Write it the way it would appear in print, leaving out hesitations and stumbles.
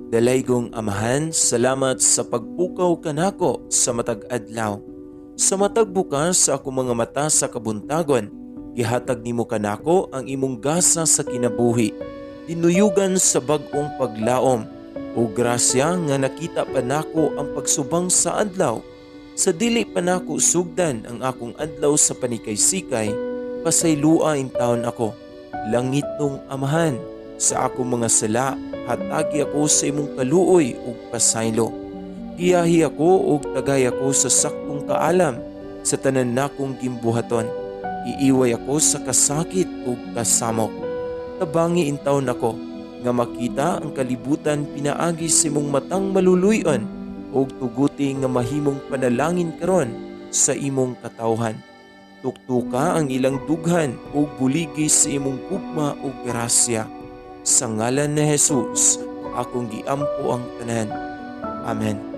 Dalaygong Amahan, salamat sa pagpukaw kanako sa matag adlaw. Sa matag bukas sa akong mga mata sa kabuntagon, gihatag nimo kanako ang imong gasa sa kinabuhi. Tinuyugan sa bag-ong paglaom, o grasya nga nakita pa nako ang pagsubang sa adlaw. Sa dili pa nako sugdan ang akong adlaw sa panikay-sikay, pasaylua in taon ako. Langit nung Amahan, sa akong mga sala, hatagi ako sa imong kaluoy ug pasaylo. Giyahi ako ug tagay ako sa saktong kaalam sa tanan nakong gimbuhaton. Iiway ako sa kasakit ug kasamok. Tabangi in taon ako nga makita ang kalibutan pinaagi sa imong matang maluluyon ug tuguti nga mahimong panalangin karon sa imong katawhan. Tuktuka ang ilang dughan ug buligi sa imong gugma ug grasya. Sa ngalan ni Jesus, akong giampo ang tanan. Amen.